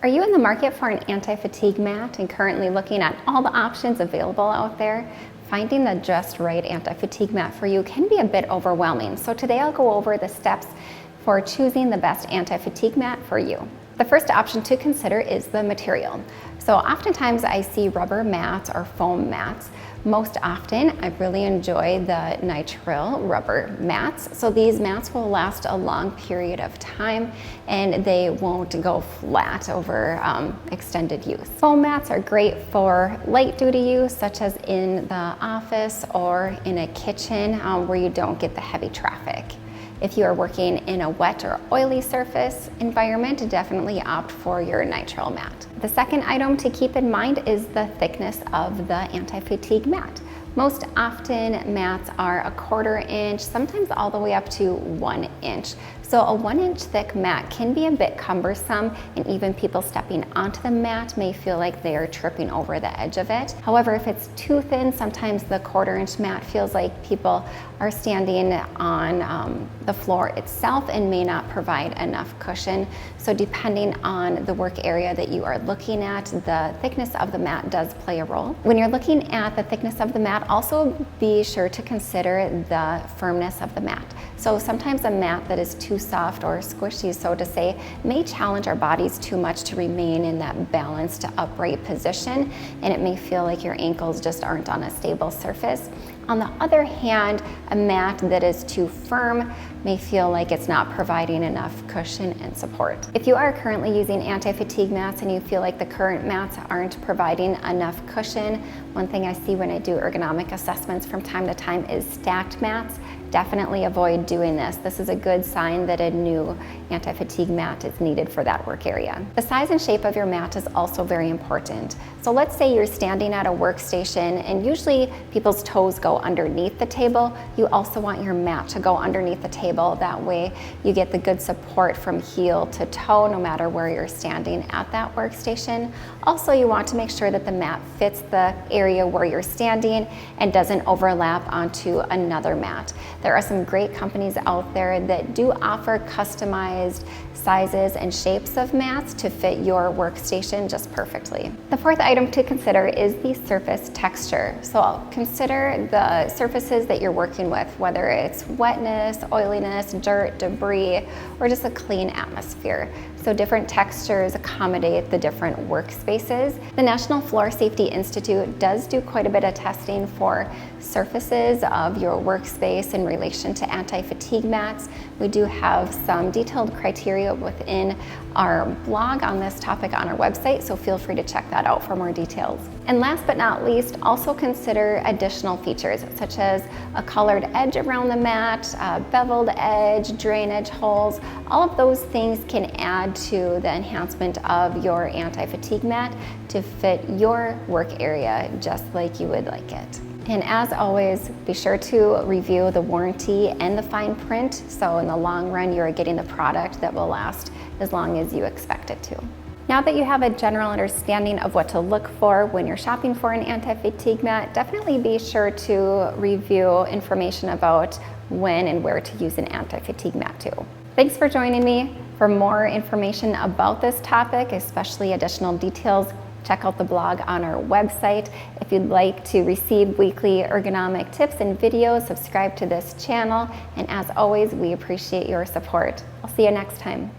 Are you in the market for an anti-fatigue mat and currently looking at all the options available out there? Finding the just right anti-fatigue mat for you can be a bit overwhelming. So today I'll go over the steps for choosing the best anti-fatigue mat for you. The first option to consider is the material. So oftentimes I see rubber mats or foam mats. Most often I really enjoy the nitrile rubber mats. So these mats will last a long period of time and they won't go flat over extended use. Foam mats are great for light duty use, such as in the office or in a kitchen where you don't get the heavy traffic. If you are working in a wet or oily surface environment, definitely opt for your nitrile mat. The second item to keep in mind is the thickness of the anti-fatigue mat. Most often mats are a 1/4 inch, sometimes all the way up to 1 inch. So a 1 inch thick mat can be a bit cumbersome, and even people stepping onto the mat may feel like they are tripping over the edge of it. However, if it's too thin, sometimes the 1/4 inch mat feels like people are standing on the floor itself and may not provide enough cushion. So depending on the work area that you are looking at, the thickness of the mat does play a role. When you're looking at the thickness of the mat, also be sure to consider the firmness of the mat. So sometimes a mat that is too soft or squishy, so to say, may challenge our bodies too much to remain in that balanced upright position, and it may feel like your ankles just aren't on a stable surface. On the other hand, a mat that is too firm may feel like it's not providing enough cushion and support. If you are currently using anti-fatigue mats and you feel like the current mats aren't providing enough cushion, one thing I see when I do ergonomic assessments from time to time is stacked mats. Definitely avoid doing this. This is a good sign that a new anti-fatigue mat is needed for that work area. The size and shape of your mat is also very important. So let's say you're standing at a workstation and usually people's toes go underneath the table. You also want your mat to go underneath the table. That way you get the good support from heel to toe no matter where you're standing at that workstation. Also, you want to make sure that the mat fits the area where you're standing and doesn't overlap onto another mat. There are some great companies out there that do offer customized sizes and shapes of mats to fit your workstation just perfectly. The fourth item to consider is the surface texture. So consider the surfaces that you're working with, whether it's wetness, oiliness, dirt, debris, or just a clean atmosphere. So different textures accommodate the different workspaces. The National Floor Safety Institute does do quite a bit of testing for surfaces of your workspace in relation to anti-fatigue mats. We do have some detailed criteria within our blog on this topic on our website, so feel free to check that out for more details. And last but not least, also consider additional features such as a colored edge around the mat, beveled edge, drainage holes. All of those things can add to the enhancement of your anti-fatigue mat to fit your work area just like you would like it. And as always, be sure to review the warranty and the fine print, so in the long run you're getting the product that will last as long as you expect it to. Now that you have a general understanding of what to look for when you're shopping for an anti-fatigue mat, definitely be sure to review information about when and where to use an anti-fatigue mat too. Thanks for joining me. For more information about this topic, especially additional details, check out the blog on our website. If you'd like to receive weekly ergonomic tips and videos, subscribe to this channel. And as always, we appreciate your support. I'll see you next time.